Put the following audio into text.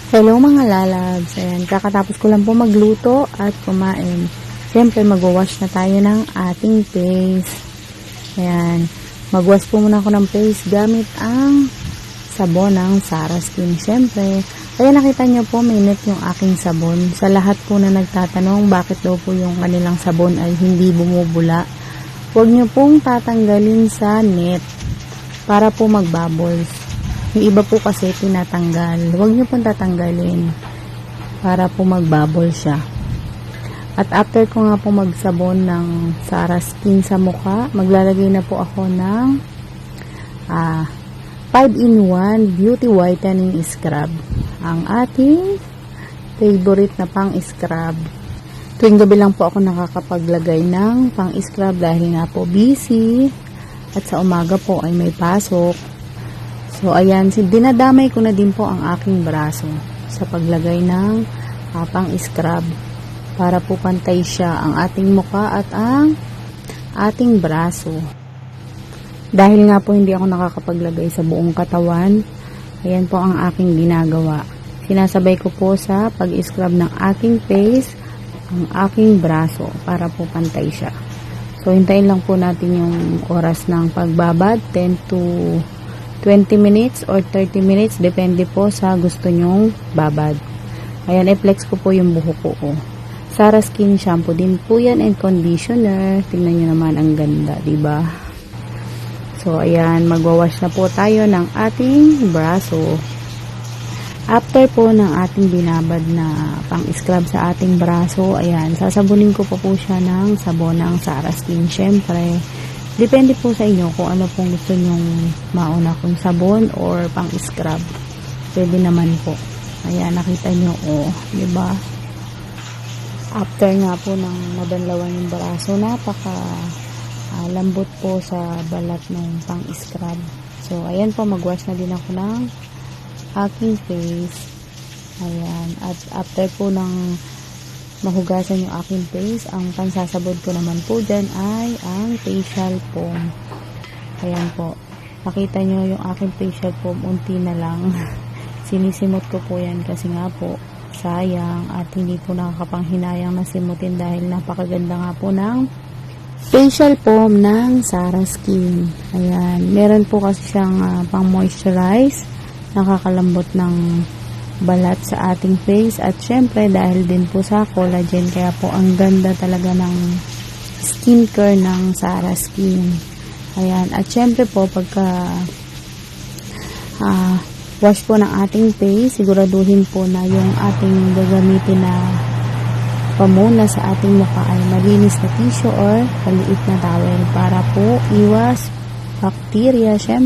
Hello mga lalabs, ayan, kakatapos ko lang po magluto at kumain. Siyempre magwawash na tayo ng ating face. Ayan, magwash po muna ako ng face gamit ang sabon ng Sara Skin. Siyempre, ayan, nakita nyo po minute yung aking sabon. Sa lahat po na nagtatanong bakit daw po yung kanilang sabon ay hindi bumubula, huwag nyo pong tatanggalin sa net para po magbubbles. Yung iba po kasi tinatanggal. Huwag nyo pong tatanggalin para po magbubble siya. At after ko nga po magsabon ng Sara Skin sa mukha, maglalagay na po ako ng 5-in-1 Beauty Whitening Scrub. Ang ating favorite na pang-scrub. Tuwing gabi lang po ako nakakapaglagay ng pang-scrub dahil nga po busy. At sa umaga po ay may pasok. So, ayan, dinadamay ko na din po ang aking braso sa paglagay ng pang-scrub para po pantay siya ang ating mukha at ang ating braso. Dahil nga po hindi ako nakakapaglagay sa buong katawan, ayan po ang aking ginagawa. Sinasabay ko po sa pag-scrub ng aking face ang aking braso para po pantay siya. So, hintayin lang po natin yung oras ng pagbabad, 10 to 20 minutes or 30 minutes, depende po sa gusto nyong babad. Ayan, i-flex ko po yung buhok ko. Sara Skin shampoo din po yan and conditioner. Tingnan nyo naman, ang ganda, diba? So, ayan, magwawash na po tayo ng ating braso. After po ng ating binabad na pang-scrub sa ating braso, ayan, sasabunin ko po siya ng sabon ng Sara Skin. Syempre, depende po sa inyo kung ano pong gusto nyong mauna, kung sabon or pang-scrub. Pwede naman po. Ayan, nakita nyo, diba? After nga po ng mabanlawan yung braso, napaka lambot po sa balat ng pang-scrub. So, ayan po, magwash na din ako ng aking face. Ayan. At after po ng mahugasan yung aking face, ang pansasabod ko naman po dyan ay ang facial foam. Ayan po. Nakita nyo yung aking facial foam, unti na lang. Sinisimot ko po yan kasi nga po, sayang at hindi po nakakapanghinayang na simutin dahil napakaganda nga po ng facial foam ng Sara Skin. Ayan. Meron po kasi siyang pang moisturize, nakakalambot ng balat sa ating face at syempre dahil din po sa collagen, kaya po ang ganda talaga ng skincare ng Sara Skin. Ayan, at syempre po pagka wash po ng ating face, siguraduhin po na yung ating gagamitin na pamuna sa ating mukha ay malinis na tissue or maliit na towel para po iwas bacteria. Syempre